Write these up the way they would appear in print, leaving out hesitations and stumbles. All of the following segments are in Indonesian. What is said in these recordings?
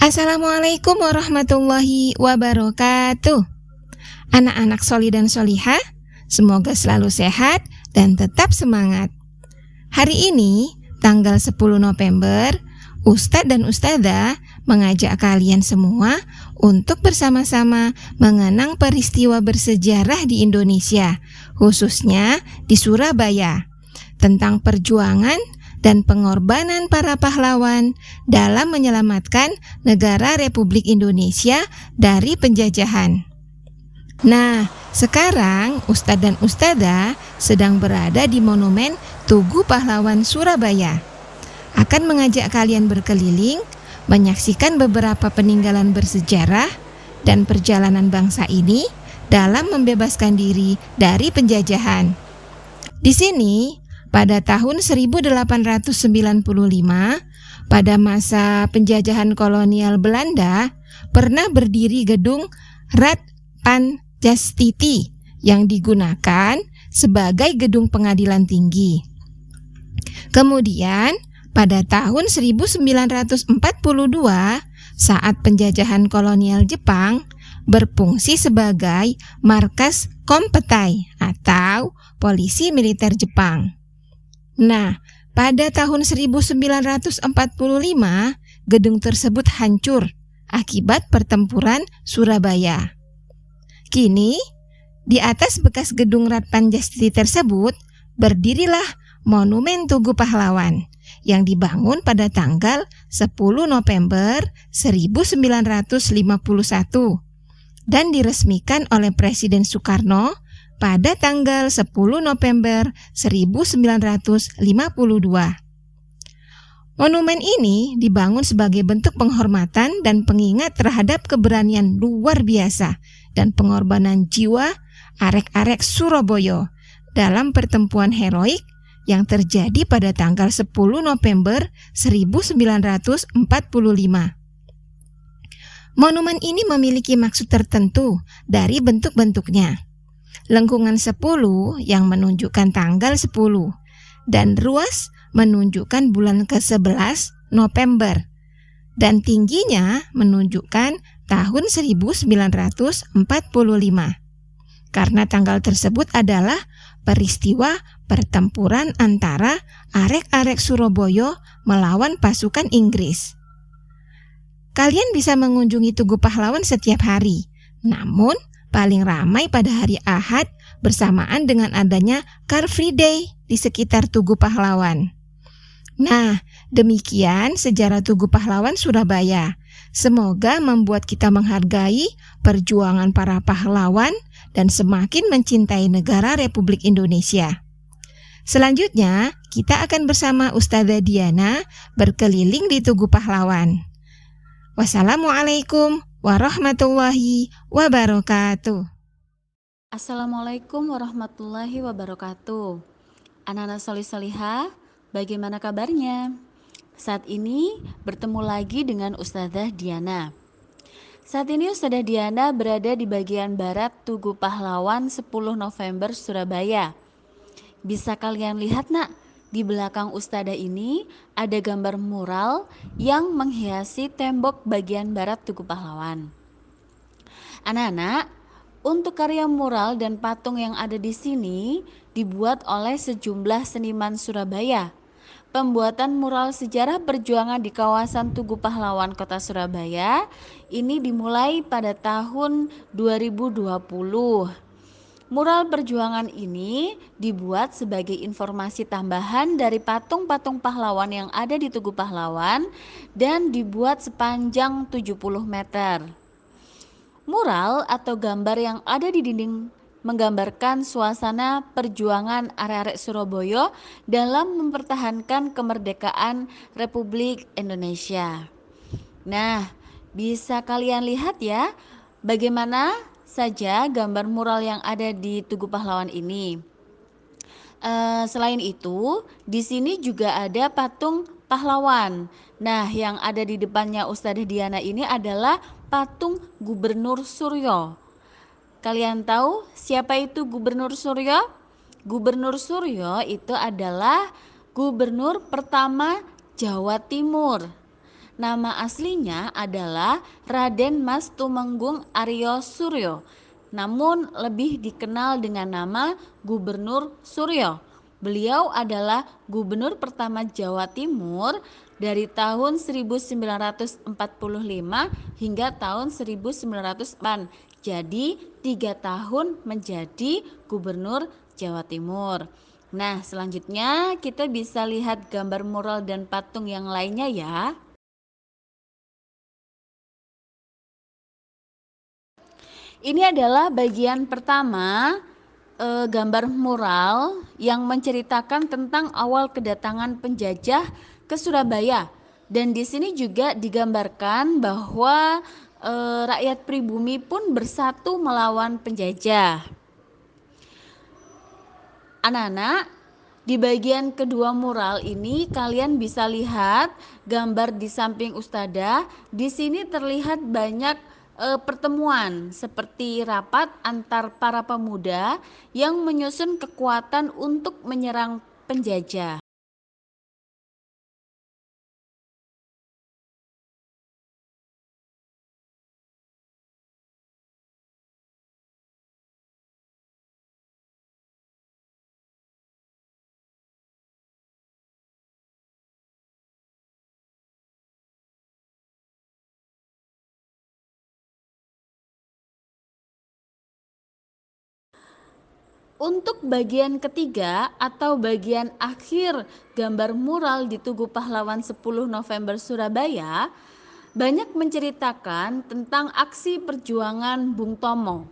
Assalamualaikum warahmatullahi wabarakatuh. Anak-anak soli dan solihah, semoga selalu sehat dan tetap semangat. Hari ini, tanggal 10 November, Ustadz dan Ustadzah mengajak kalian semua untuk bersama-sama mengenang peristiwa bersejarah di Indonesia, khususnya di Surabaya, tentang perjuangan dan pengorbanan para pahlawan dalam menyelamatkan negara Republik Indonesia dari penjajahan. Nah, sekarang Ustadz dan Ustadzah sedang berada di Monumen Tugu Pahlawan Surabaya. Akan mengajak kalian berkeliling, menyaksikan beberapa peninggalan bersejarah dan perjalanan bangsa ini dalam membebaskan diri dari penjajahan. Di sini, pada tahun 1895, pada masa penjajahan kolonial Belanda, pernah berdiri gedung Rad Panjastiti yang digunakan sebagai gedung pengadilan tinggi. Kemudian, pada tahun 1942, saat penjajahan kolonial Jepang, berfungsi sebagai markas Kompetai atau polisi militer Jepang. Nah, pada tahun 1945, gedung tersebut hancur akibat pertempuran Surabaya. Kini, di atas bekas gedung Rad Panjastiti tersebut, berdirilah Monumen Tugu Pahlawan yang dibangun pada tanggal 10 November 1951 dan diresmikan oleh Presiden Soekarno pada tanggal 10 November 1952. Monumen ini dibangun sebagai bentuk penghormatan dan pengingat terhadap keberanian luar biasa dan pengorbanan jiwa arek-arek Surabaya dalam pertempuran heroik yang terjadi pada tanggal 10 November 1945. Monumen ini memiliki maksud tertentu dari bentuk-bentuknya. Lengkungan 10 yang menunjukkan tanggal 10 dan ruas menunjukkan bulan ke-11 November dan tingginya menunjukkan tahun 1945. Karena tanggal tersebut adalah peristiwa pertempuran antara arek-arek Surabaya melawan pasukan Inggris. Kalian bisa mengunjungi Tugu Pahlawan setiap hari, namun paling ramai pada hari Ahad bersamaan dengan adanya Car Free Day di sekitar Tugu Pahlawan. Nah, demikian sejarah Tugu Pahlawan Surabaya. Semoga membuat kita menghargai perjuangan para pahlawan dan semakin mencintai negara Republik Indonesia. Selanjutnya, kita akan bersama Ustadzah Diana berkeliling di Tugu Pahlawan. Wassalamualaikum warahmatullahi wabarakatuh. Assalamualaikum warahmatullahi wabarakatuh. Anak-anak solih-solihah, bagaimana kabarnya? Saat ini bertemu lagi dengan Ustadzah Diana. Saat ini Ustadzah Diana berada di bagian barat Tugu Pahlawan 10 November Surabaya. Bisa kalian lihat nak, di belakang Ustadzah ini ada gambar mural yang menghiasi tembok bagian barat Tugu Pahlawan. Anak-anak, untuk karya mural dan patung yang ada di sini dibuat oleh sejumlah seniman Surabaya. Pembuatan mural sejarah perjuangan di kawasan Tugu Pahlawan Kota Surabaya ini dimulai pada tahun 2020. Mural perjuangan ini dibuat sebagai informasi tambahan dari patung-patung pahlawan yang ada di Tugu Pahlawan dan dibuat sepanjang 70 meter. Mural atau gambar yang ada di dinding menggambarkan suasana perjuangan arek-arek Surabaya dalam mempertahankan kemerdekaan Republik Indonesia. Nah, bisa kalian lihat ya bagaimana saja gambar mural yang ada di Tugu Pahlawan ini. Selain itu, di sini juga ada patung pahlawan. Nah, yang ada di depannya Ustadzah Diana ini adalah patung Gubernur Suryo. Kalian tahu siapa itu Gubernur Suryo? Gubernur Suryo itu adalah gubernur pertama Jawa Timur. Nama aslinya adalah Raden Mas Tumenggung Aryo Suryo, namun lebih dikenal dengan nama Gubernur Suryo. Beliau adalah gubernur pertama Jawa Timur dari tahun 1945 hingga tahun 1904. Jadi 3 tahun menjadi gubernur Jawa Timur. Nah, selanjutnya kita bisa lihat gambar mural dan patung yang lainnya ya. Ini adalah bagian pertama gambar mural yang menceritakan tentang awal kedatangan penjajah ke Surabaya. Dan di sini juga digambarkan bahwa rakyat pribumi pun bersatu melawan penjajah. Anak-anak, di bagian kedua mural ini kalian bisa lihat gambar di samping Ustadzah. Di sini terlihat banyak pertemuan seperti rapat antar para pemuda yang menyusun kekuatan untuk menyerang penjajah. Untuk bagian ketiga atau bagian akhir gambar mural di Tugu Pahlawan 10 November Surabaya banyak menceritakan tentang aksi perjuangan Bung Tomo.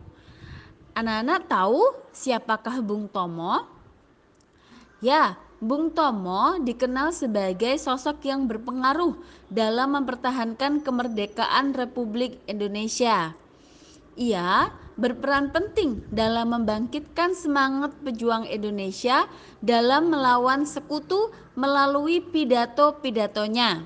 Anak-anak tahu siapakah Bung Tomo? Ya, Bung Tomo dikenal sebagai sosok yang berpengaruh dalam mempertahankan kemerdekaan Republik Indonesia. Ia berperan penting dalam membangkitkan semangat pejuang Indonesia dalam melawan sekutu melalui pidato-pidatonya.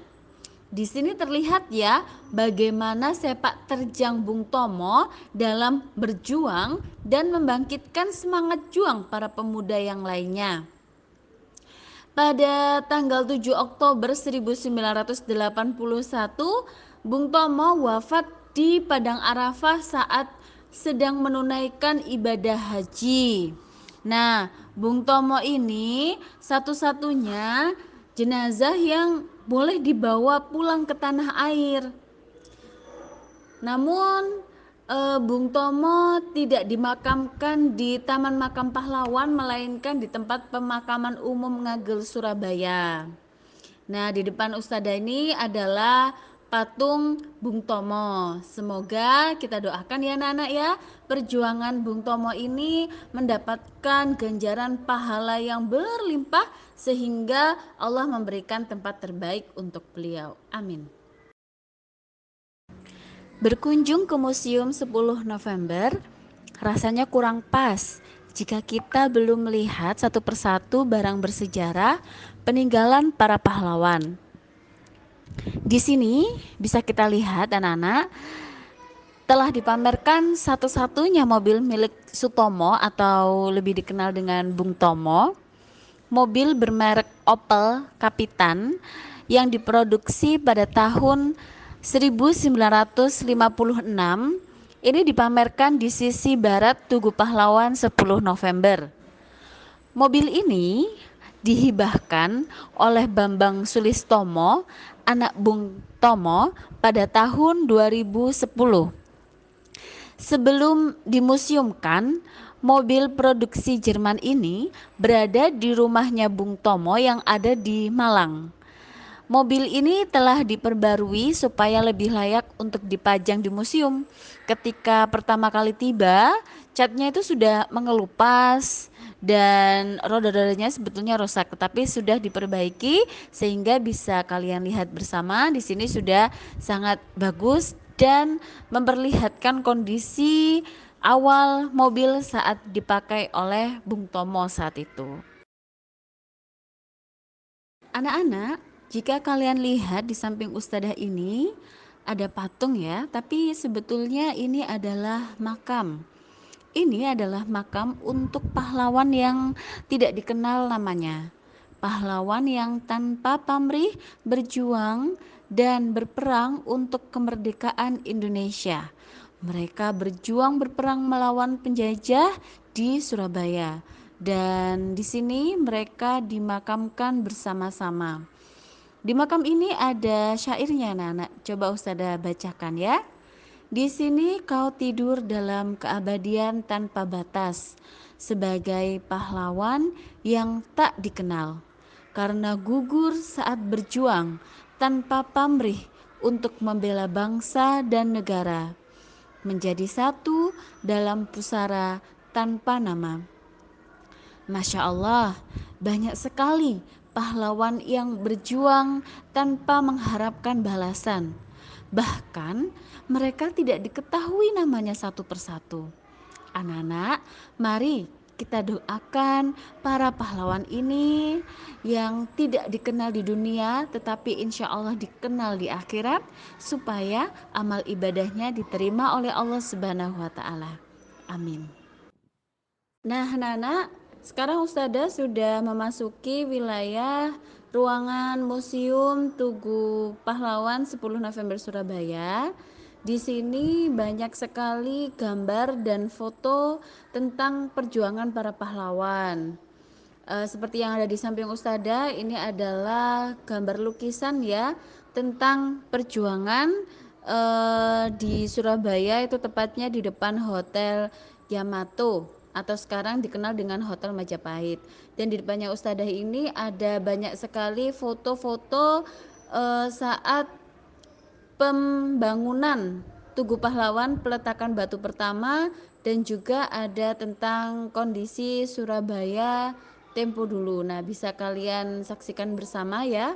Di sini terlihat ya bagaimana sepak terjang Bung Tomo dalam berjuang dan membangkitkan semangat juang para pemuda yang lainnya. Pada tanggal 7 Oktober 1981, Bung Tomo wafat di Padang Arafah saat sedang menunaikan ibadah haji. Nah, Bung Tomo ini satu-satunya jenazah yang boleh dibawa pulang ke tanah air. Namun Bung Tomo tidak dimakamkan di Taman Makam Pahlawan melainkan di tempat pemakaman umum Ngagel Surabaya. Nah, di depan Ustadzah ini adalah patung Bung Tomo. Semoga kita doakan ya anak-anak ya, perjuangan Bung Tomo ini mendapatkan ganjaran pahala yang berlimpah sehingga Allah memberikan tempat terbaik untuk beliau. Amin. Berkunjung ke Museum 10 November rasanya kurang pas jika kita belum melihat satu persatu barang bersejarah peninggalan para pahlawan. Di sini bisa kita lihat anak-anak telah dipamerkan satu-satunya mobil milik Sutomo atau lebih dikenal dengan Bung Tomo. Mobil bermerek Opel Kapitan yang diproduksi pada tahun 1956 ini dipamerkan di sisi barat Tugu Pahlawan 10 November. Mobil ini dihibahkan oleh Bambang Sulistomo, anak Bung Tomo pada tahun 2010. Sebelum dimuseumkan, mobil produksi Jerman ini berada di rumahnya Bung Tomo yang ada di Malang. Mobil ini telah diperbarui supaya lebih layak untuk dipajang di museum. Ketika pertama kali tiba, catnya itu sudah mengelupas dan roda-rodanya sebetulnya rusak, tetapi sudah diperbaiki sehingga bisa kalian lihat bersama. Di sini sudah sangat bagus dan memperlihatkan kondisi awal mobil saat dipakai oleh Bung Tomo saat itu. Anak-anak, jika kalian lihat di samping Ustadzah ini ada patung ya, tapi sebetulnya ini adalah makam. Ini adalah makam untuk pahlawan yang tidak dikenal namanya. pahlawan yang tanpa pamrih berjuang dan berperang untuk kemerdekaan Indonesia. Mereka berjuang berperang melawan penjajah di Surabaya, dan di sini mereka dimakamkan bersama-sama. Di makam ini ada syairnya, anak-anak. Coba Ustazah bacakan ya. Di sini kau tidur dalam keabadian tanpa batas, sebagai pahlawan yang tak dikenal, karena gugur saat berjuang tanpa pamrih untuk membela bangsa dan negara, menjadi satu dalam pusara tanpa nama. Masya Allah, banyak sekali pahlawan yang berjuang tanpa mengharapkan balasan. Bahkan mereka tidak diketahui namanya satu persatu. Anak-anak, mari kita doakan para pahlawan ini yang tidak dikenal di dunia tetapi insya Allah dikenal di akhirat, supaya amal ibadahnya diterima oleh Allah Subhanahu wa Ta'ala. Amin. Nah, anak-anak, sekarang Ustazah sudah memasuki wilayah ruangan Museum Tugu Pahlawan 10 November Surabaya. Di sini banyak sekali gambar dan foto tentang perjuangan para pahlawan. Seperti yang ada di samping Ustazah, ini adalah gambar lukisan ya tentang perjuangan di Surabaya, itu tepatnya di depan Hotel Yamato atau sekarang dikenal dengan Hotel Majapahit. Dan di depannya Ustazah ini ada banyak sekali foto-foto saat pembangunan Tugu Pahlawan, peletakan batu pertama, dan juga ada tentang kondisi Surabaya tempo dulu. Nah, bisa kalian saksikan bersama ya.